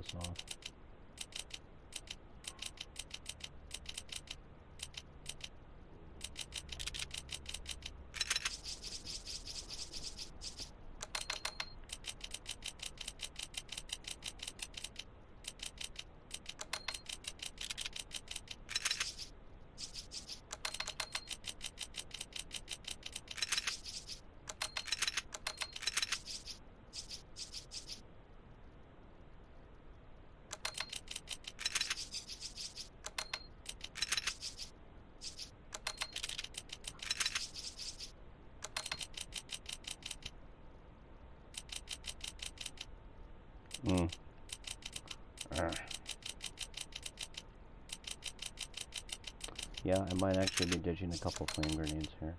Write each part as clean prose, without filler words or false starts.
this off. Yeah, I might actually be ditching a couple flame grenades here.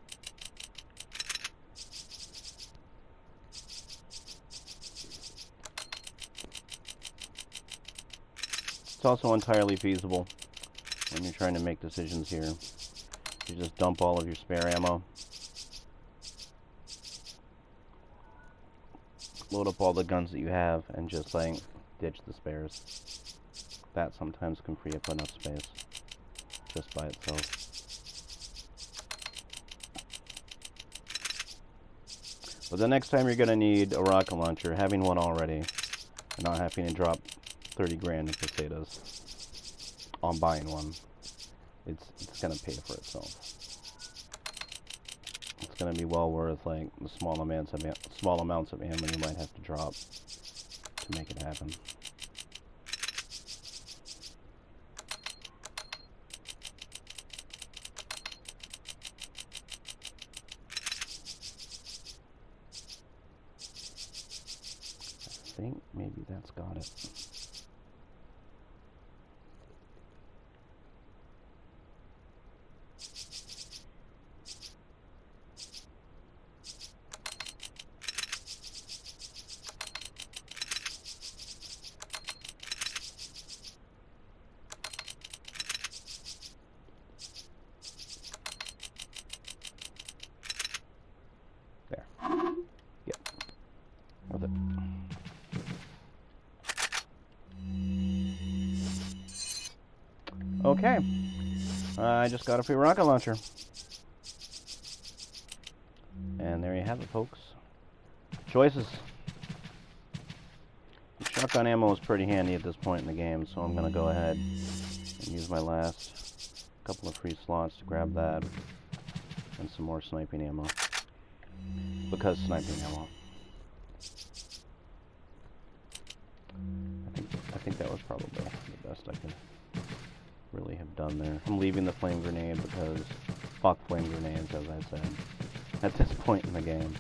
It's also entirely feasible when you're trying to make decisions here. You just dump all of your spare ammo, load up all the guns that you have, and just like ditch the spares. That sometimes can free up enough space just by itself. But the next time you're going to need a rocket launcher, having one already, and not having to drop 30 grand in potatoes on buying one, it's going to pay for itself. It's going to be well worth like the small amounts of ammo you might have to drop to make it happen. I think maybe that's got it. There. Yep. With it. Okay, I just got a free rocket launcher. And there you have it, folks. Choices. Shotgun ammo is pretty handy at this point in the game, so I'm going to go ahead and use my last couple of free slots to grab that and some more sniping ammo. Because sniping ammo. I think that was probably the best I could really have done there. I'm leaving the flame grenade because fuck flame grenades, as I said. At this point in the game,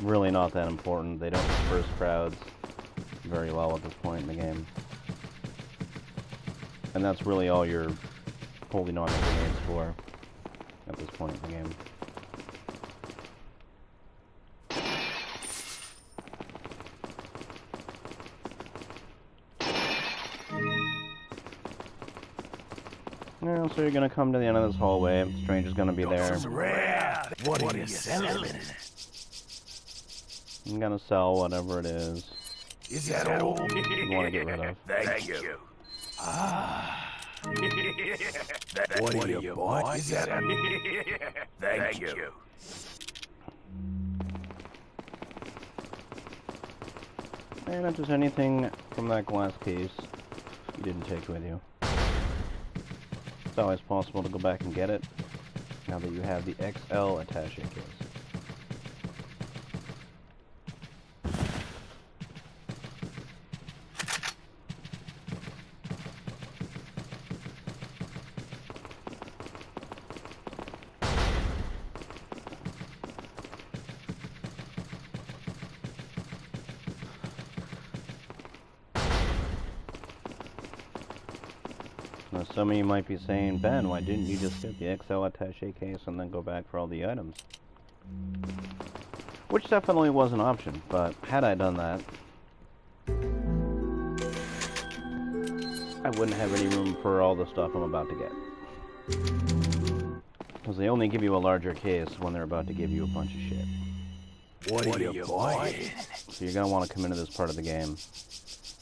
really not that important. They don't disperse crowds very well at this point in the game, and that's really all you're holding on to grenades for at this point in the game. Yeah, so you're gonna come to the end of this hallway. The stranger's gonna be there. What are you selling? I'm gonna sell whatever it is. Is that all? You want to get rid of. Thank you. Ah. What are you bought? Is that Thank you. And if there's anything from that glass case you didn't take with you, it's always possible to go back and get it now that you have the XL attaché case. Now, some of you might be saying, Ben, why didn't you just get the XL attaché case and then go back for all the items? Which definitely was an option, but had I done that, I wouldn't have any room for all the stuff I'm about to get. Because they only give you a larger case when they're about to give you a bunch of shit. What are you buying? So you're going to want to come into this part of the game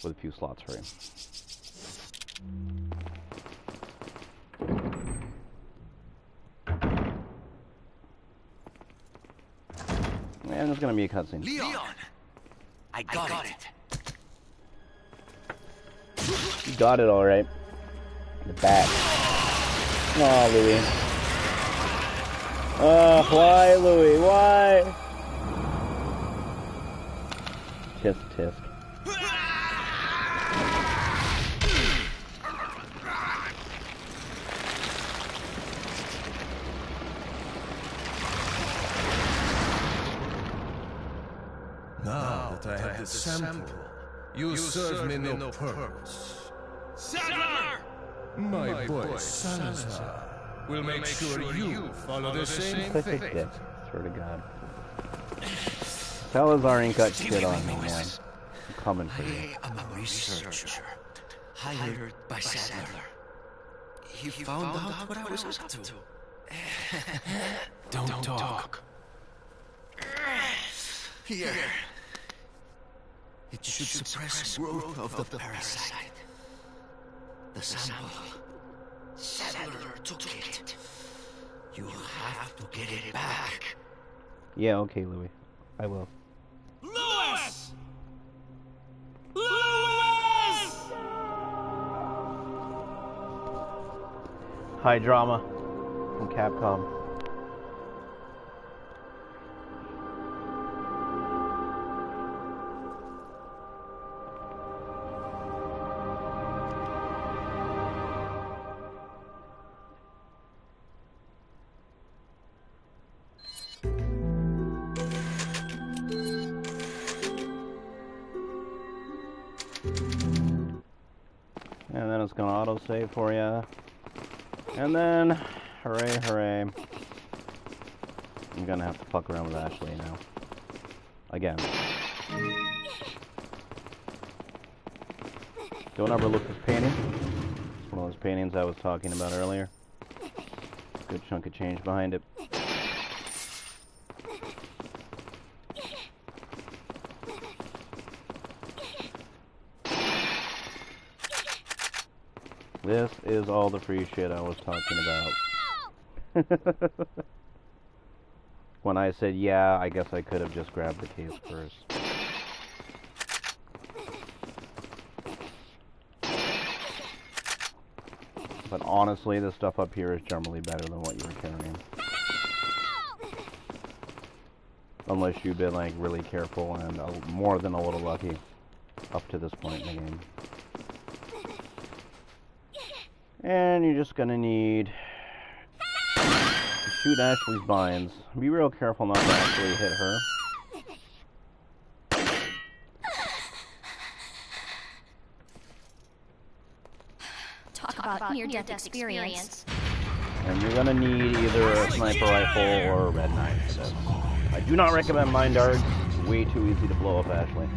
with a few slots for him. And there's gonna be a cutscene. Leon! I got it. You got it alright. The bat. Oh, Louis. Why, Louis? Why? Tisk, tisk. Now that I have the sample, you serve me no purpose. Saddler! My boy Salazar will make sure you follow the same Such a fate. dick. Swear to God. Salazar ain't got shit on me, man. I'm coming for you. I am a researcher, hired by Saddler. He found out what I was up to. Don't talk. Here. It should suppress growth of the parasite. The sample. Saddler took it. You have to get it back. Yeah, okay, Louis. I will. Lewis! Lewis! High drama from Capcom. And then it's gonna autosave for you. And then, hooray, hooray. I'm gonna have to fuck around with Ashley now. Again. Don't overlook this painting. It's one of those paintings I was talking about earlier. Good chunk of change behind it. This is all the free shit I was talking about. When I said, yeah, I guess I could have just grabbed the case first. But honestly, this stuff up here is generally better than what you were carrying. Unless you've been, like, really careful and more than a little lucky up to this point in the game. And you're just gonna need to shoot Ashley's vines. Be real careful not to actually hit her. Talk about near-death experience. And you're gonna need either a sniper rifle or a red knife. So I do not recommend mine darts. It's way too easy to blow up Ashley.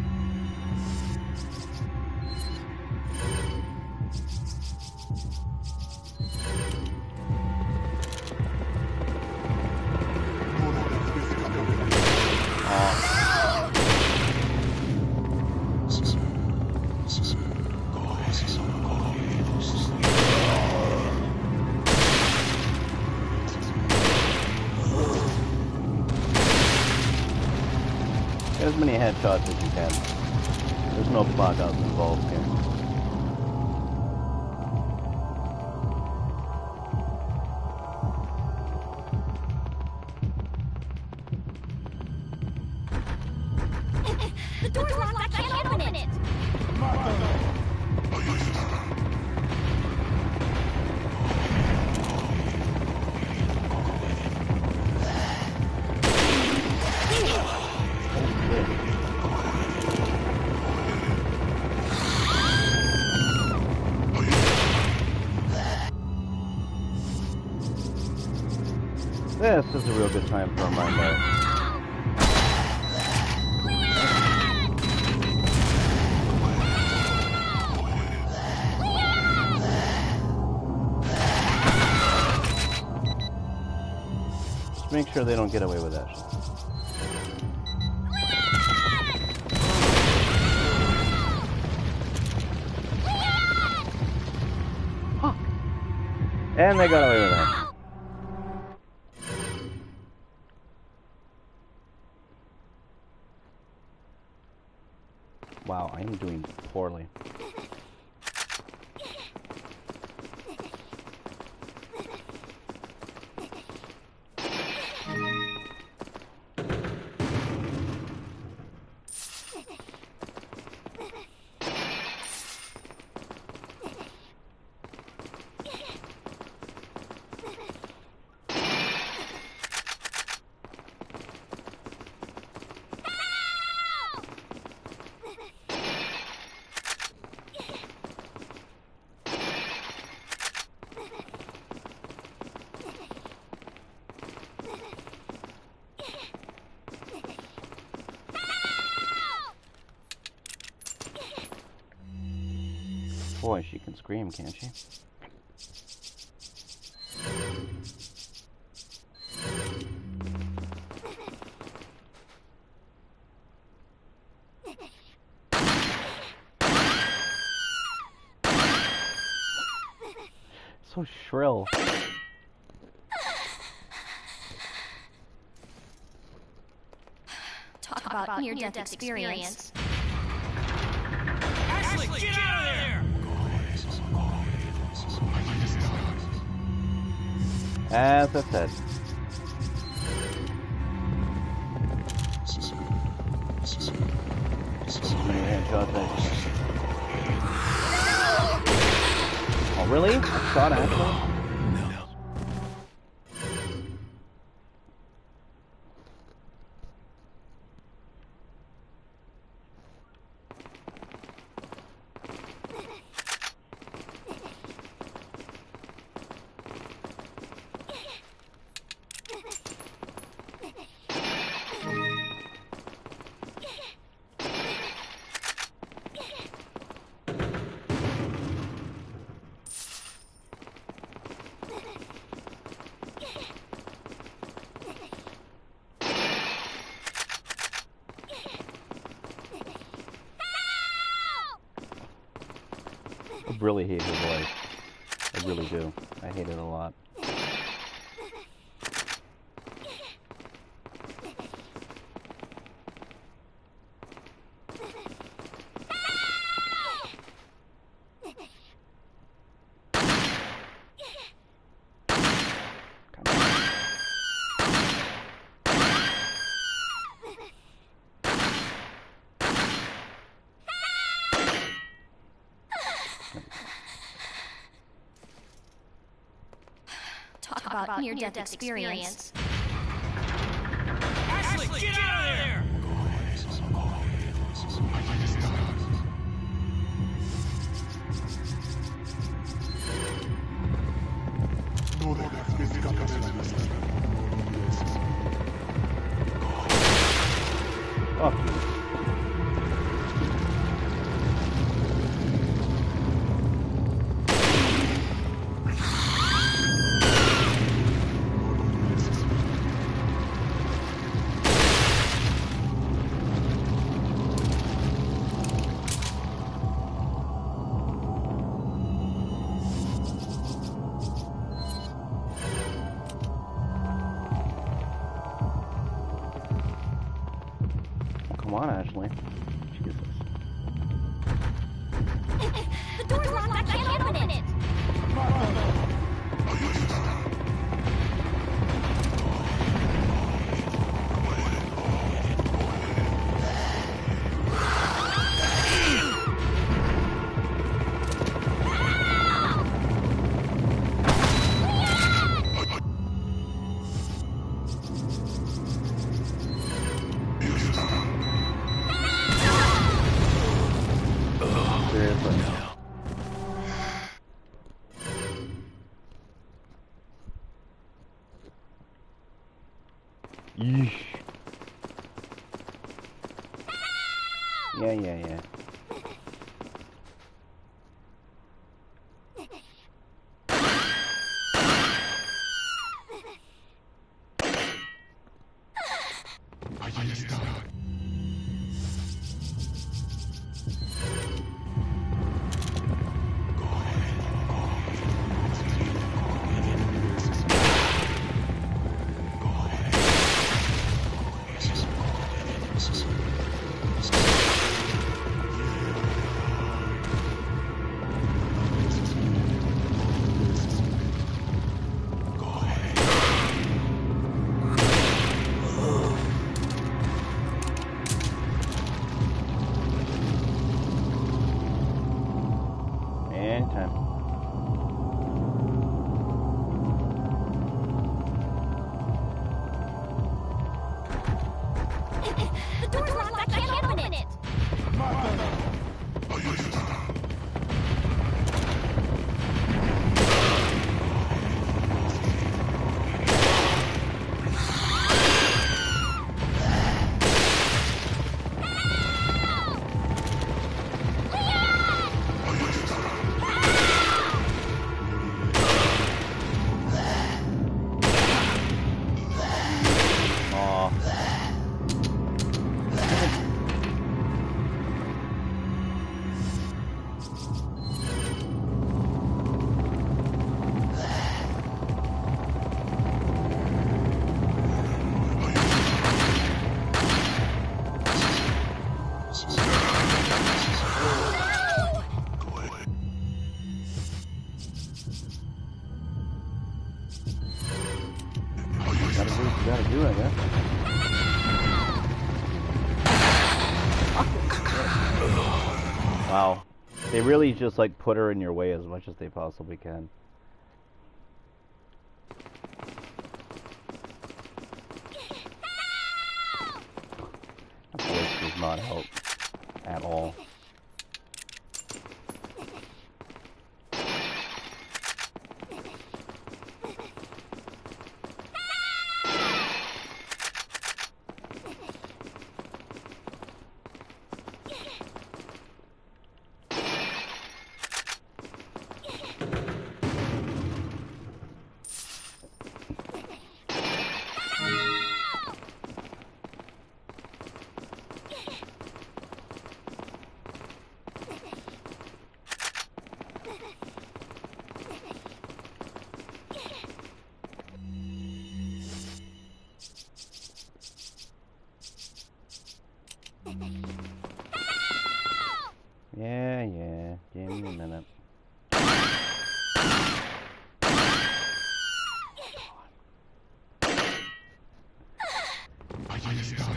Get as many headshots as you can. There's no blackouts involved here. The door's locked, I can't open it! This is a real good time for a mind dart. Just make sure they don't get away with that shit. And they got away with it. Wow, I am doing poorly. Boy, she can scream, can't she? So shrill. Talk about near-death experience. Ashley, get out of there! As I said. Oh, really? I shot Ashley? I really hate her voice. I really do. I hate it a lot. Talk about near-death experience. Ashley, get out of there! Fuck you. Come on, Ashley. Jesus. The door's locked. I can't open it. Seriously. Yeesh. Yeah. anytime. The door's locked. I can't open it. Gotta do, I guess. Wow. They really just like put her in your way as much as they possibly can. That voice does not help at all. Yeah, give me a minute.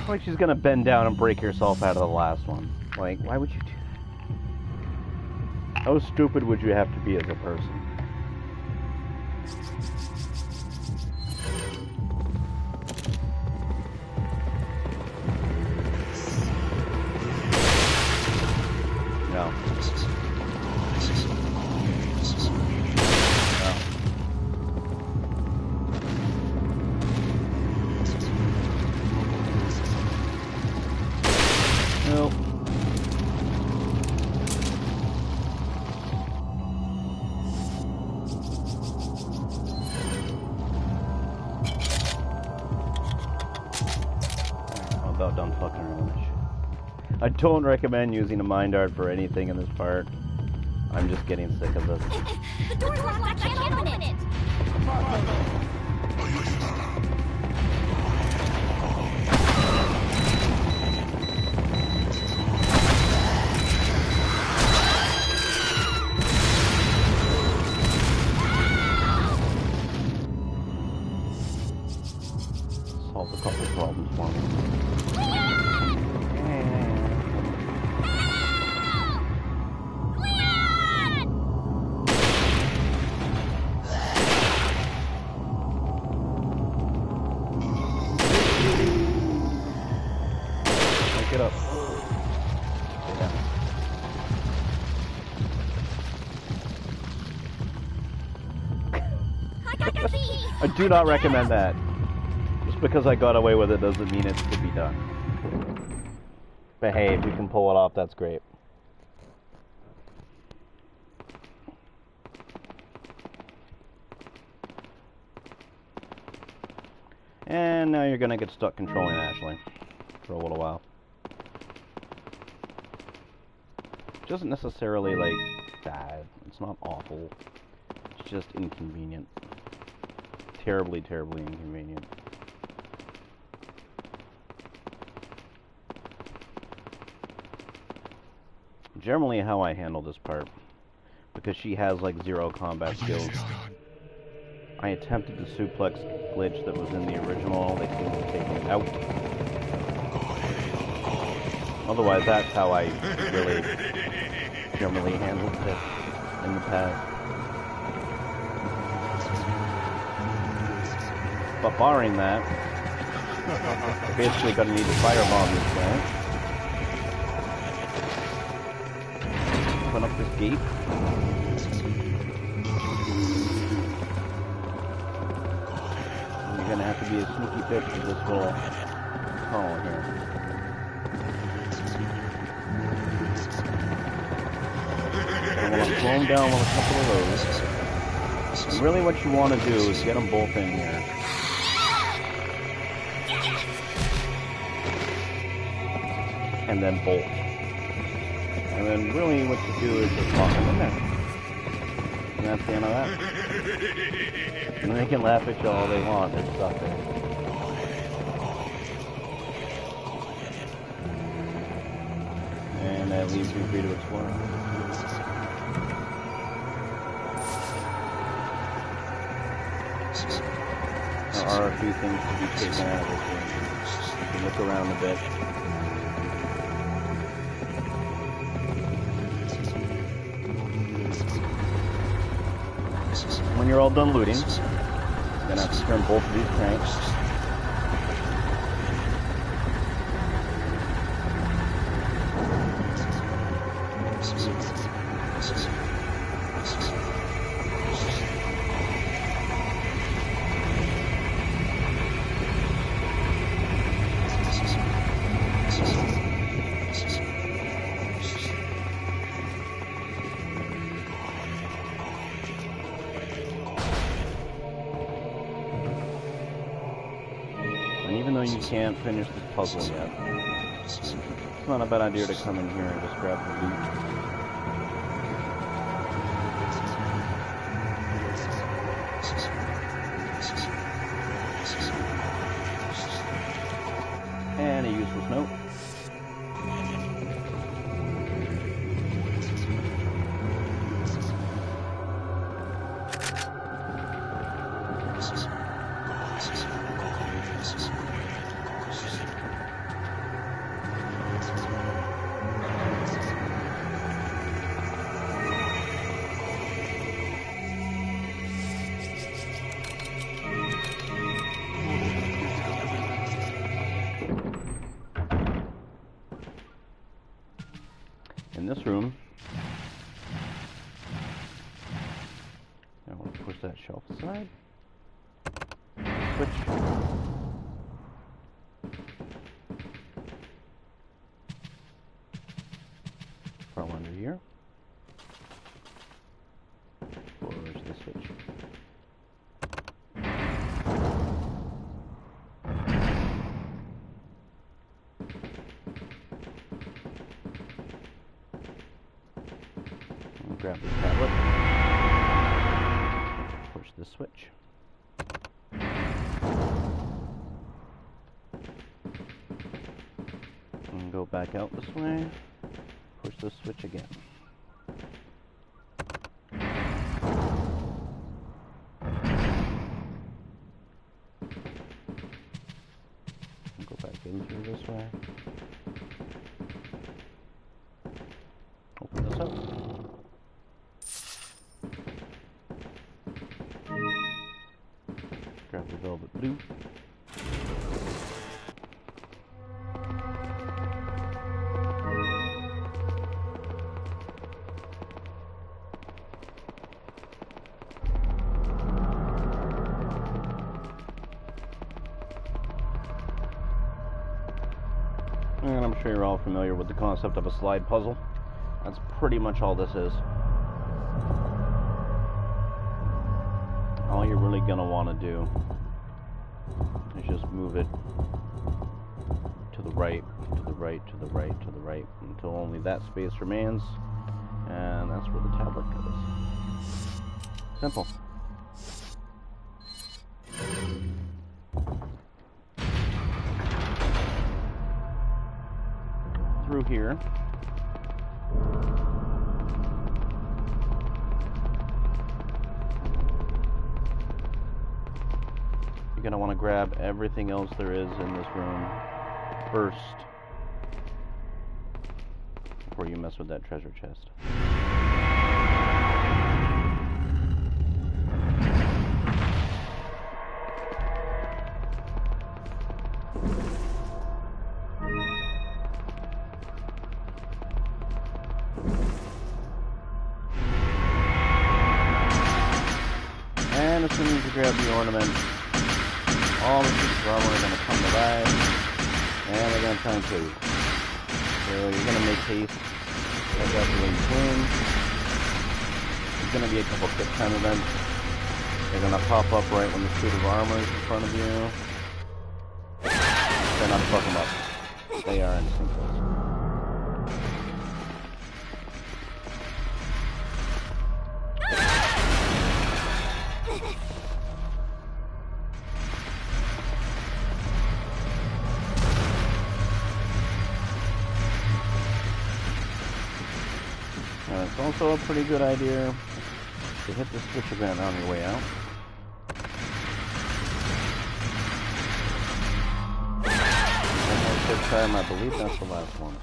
Like she's gonna bend down and break herself out of the last one. Like, why would you do that? How stupid would you have to be as a person? No. Nope. I'm about done fucking around. I don't recommend using a mind art for anything in this part. I'm just getting sick of this. The door's locked. I can't open it. Solved a couple problems for me. Get up. Stay down. I got the key. I do not recommend that. Just because I got away with it doesn't mean it could be done. But hey, if you can pull it off, that's great. And now you're gonna get stuck controlling Ashley for a little while. Which isn't necessarily like bad. It's not awful. It's just inconvenient. Terribly, terribly inconvenient. Generally how I handle this part, because she has like zero combat skills. I attempted the suplex glitch that was in the original, they seem to take it out. Otherwise, that's how I really generally handled it in the past. But barring that, you're basically going to need to firebomb this guy. Open up this gate. And you're going to have to be a sneaky bitch with this little tunnel here. And I want to slow him down with a couple of those. And really what you want to do is get them both in here. And then bolt. And then really what you do is just lock them in there. And that's the end of that. And they can laugh at you all they want, they're stuck there. And that leaves you free to explore. There are a few things to be taken out of this game. You can look around a bit. When you're all done looting, you're gonna have to turn both of these cranks. You can't finish this puzzle yet. It's not a bad idea to come in here and just grab the loot. And a useless note. In this room, I want to push that shelf aside. Switch. Crawl under here. Where's the switch? Grab this tablet, push the switch, and go back out this way, push the switch again. And go back in through this way, open this up. Grab the velvet blue. And I'm sure you're all familiar with the concept of a slide puzzle. That's pretty much all this is. All you're really going to want to do is just move it to the right, to the right, to the right, to the right, until only that space remains, and that's where the tablet goes. Simple. Through here. You're going to want to grab everything else there is in this room first before you mess with that treasure chest. as soon as you grab the ornament, all the pieces of armor are going to come to life, and they're going to try and kill you. So you're going to make haste, like out the way you can. There's going to be a couple quick time events. They're going to pop up right when the suit of armor is in front of you. They're not fuck them up. They are instant kills. It's also a pretty good idea to hit the switch event on your way out. This time, I believe that's the last one.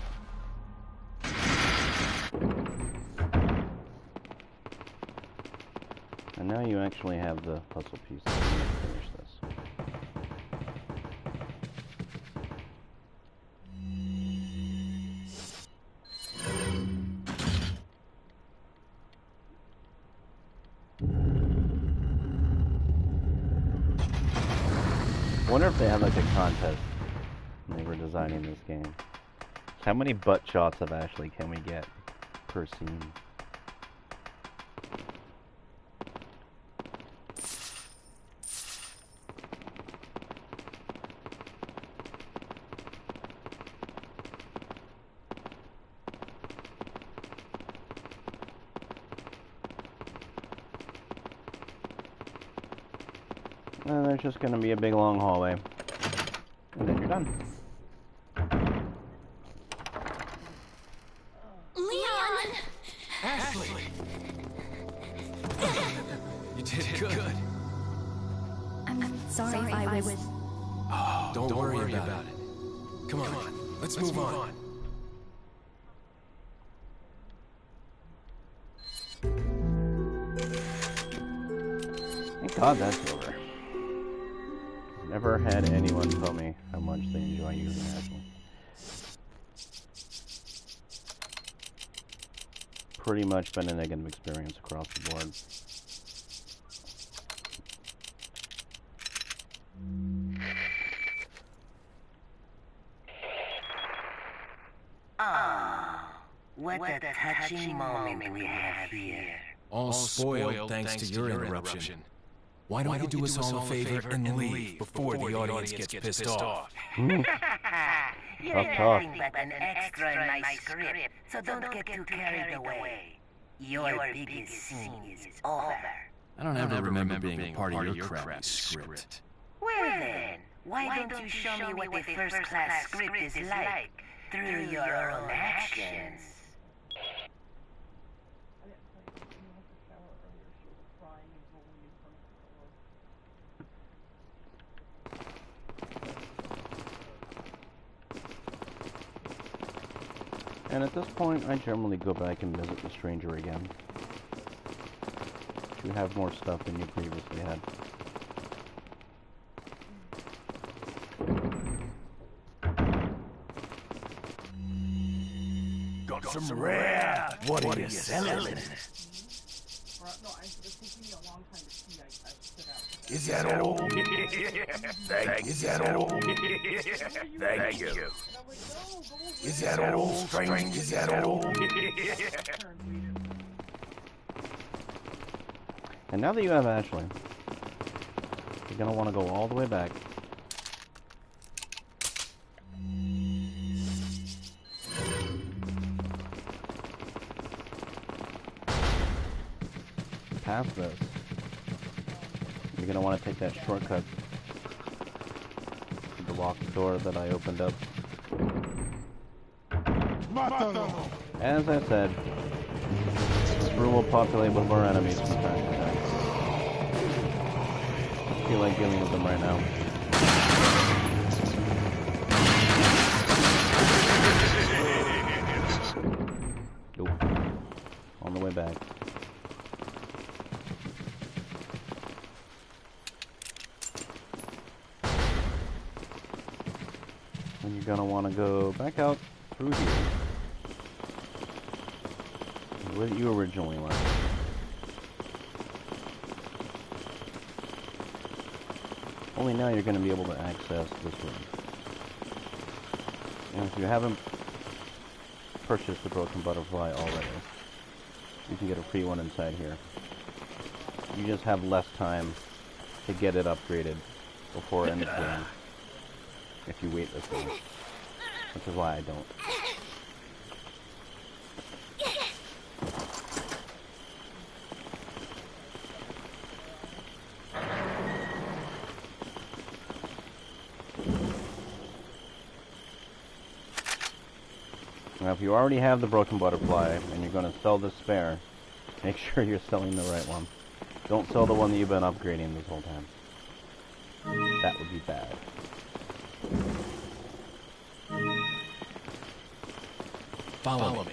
And now you actually have the puzzle pieces to finish this. I wonder if they had like a contest when they were designing this game. How many butt shots of Ashley can we get per scene? And there's just going to be a big long hallway. And then you're done. Leon! Ashley! You did good. I'm sorry if I was... Oh, don't worry about it. Come on, let's move on. Thank God that's over. Never had anyone tell me how much they enjoy using Ashley. Pretty much been a negative experience across the board. Ah, what a touching moment we have here. All spoiled thanks to your interruption. Why don't you do us all a favor and leave before the audience gets pissed off? You're Tough talk. nothing but an extra in my script, so don't get too carried away. Your biggest scene is over. I don't ever remember being a part of your crappy script. Well then, why don't you show me what a first-class script is like through your own actions? And at this point, I generally go back and visit the stranger again. You have more stuff than you previously had. Got some rare. What are you selling? Is that all? Thank you. Is that all, strange? Is that all? And now that you have Ashley, you're gonna want to go all the way back. Past this. You're gonna want to take that shortcut to the locked door that I opened up. As I said, this room will populate with more enemies from time to time. I feel like dealing with them right now. Nope. On the way back. And you're gonna want to go back out through here. Where you originally went. Only now you're going to be able to access this room. And if you haven't purchased the Broken Butterfly already, you can get a free one inside here. You just have less time to get it upgraded before end game if you wait this long, which is why I don't. Now, if you already have the Broken Butterfly and you're going to sell this spare, make sure you're selling the right one. Don't sell the one that you've been upgrading this whole time. That would be bad. Follow me.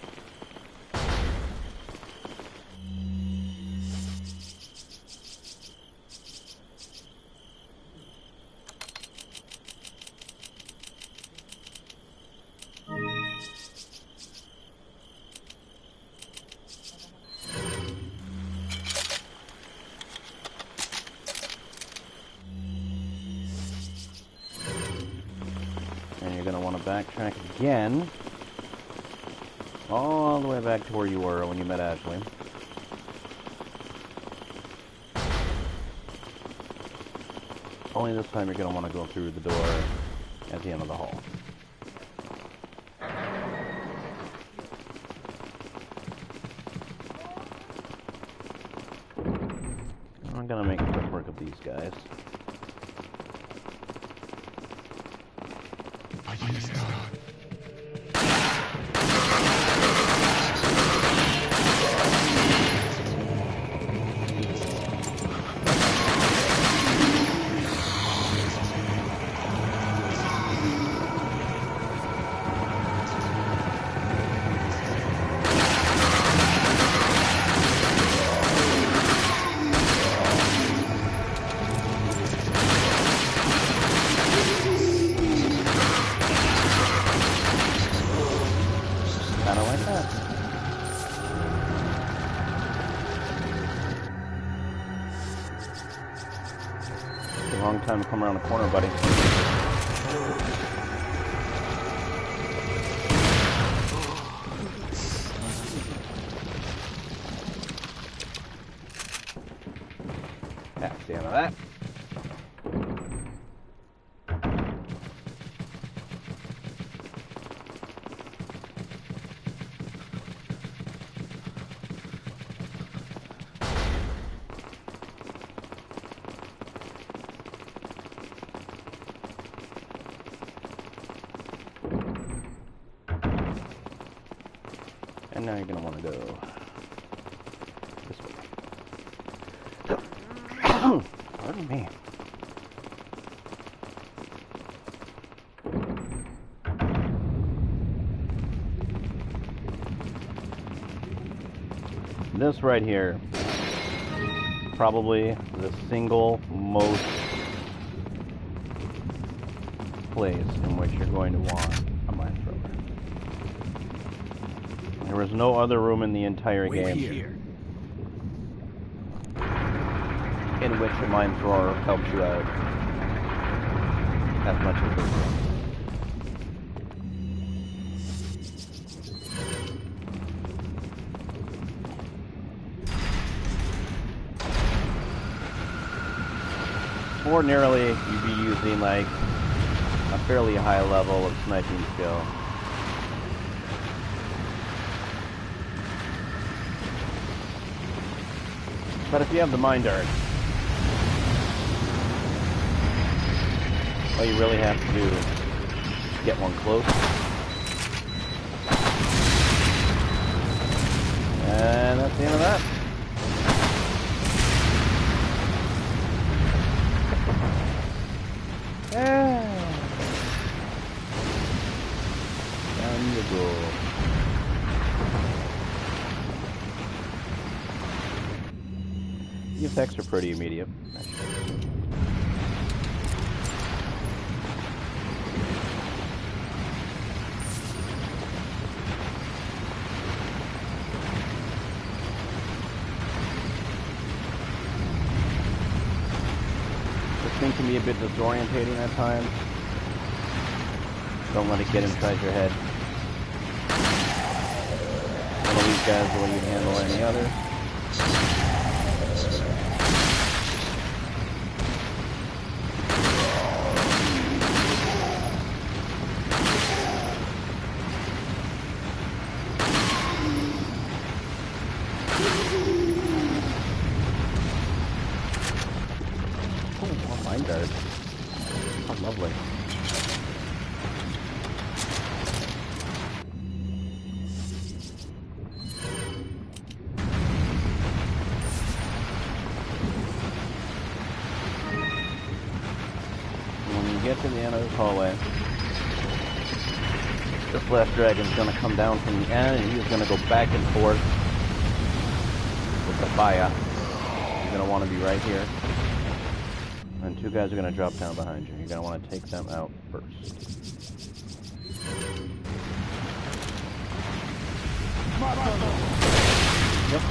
And you're going to want to backtrack again. All the way back to where you were when you met Ashley. Only this time you're going to want to go through the door at the end of the hall. I'm going to make quick work of these guys. Kinda like that. It's a long time to come around the corner, buddy. That's the end of that. And now you're going to want to go this way. Pardon me. This right here, probably the single most place in which you're going to want a mine thrower. There is no other room in the entire game in which a mine thrower helps you out as much as this one. Ordinarily, you'd be using like a fairly high level of sniping skill. But if you have the mine dart, all you really have to do is get one close. And that's the end of that. Down you go. The effects are pretty immediate. thing can be a bit disorientating at times. Don't let it get inside your head. One of these guys the way you'd handle any other. Oh, mine guard. How lovely. When you get to the end of this hallway, this last dragon's gonna come down from the end and he's gonna go back and forth with the fire. You're gonna want to be right here. And two guys are gonna drop down behind you. You're gonna want to take them out first. Yep.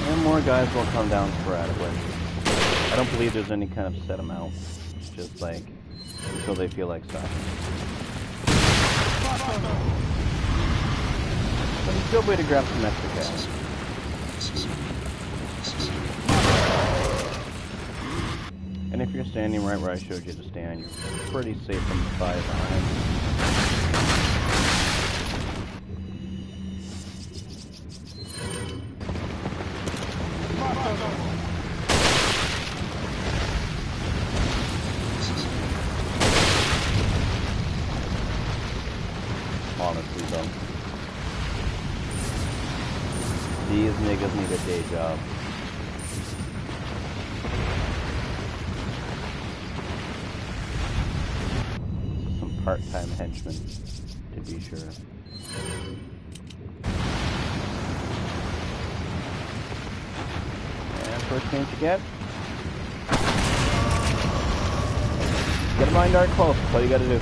And more guys will come down sporadically. I don't believe there's any kind of set amount. It's just like until they feel like stopping. But it's a good way to grab some extra cash. And if you're standing right where I showed you to stand, you're pretty safe from the fire behind. Honestly though, these niggas need a day job. Some part-time henchmen, to be sure. And first chance you get a mind dart close, that's all you gotta do.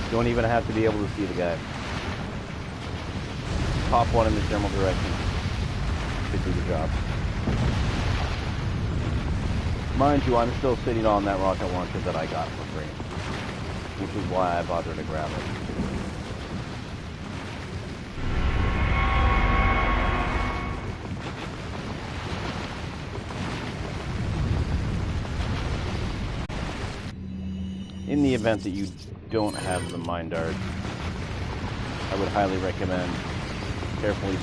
You don't even have to be able to see the guy. Pop one in the general direction. Should do the job. Mind you, I'm still sitting on that rocket launcher that I got for free. Which is why I bothered to grab it. In the event that you don't have the mine dart, I would highly recommend carefully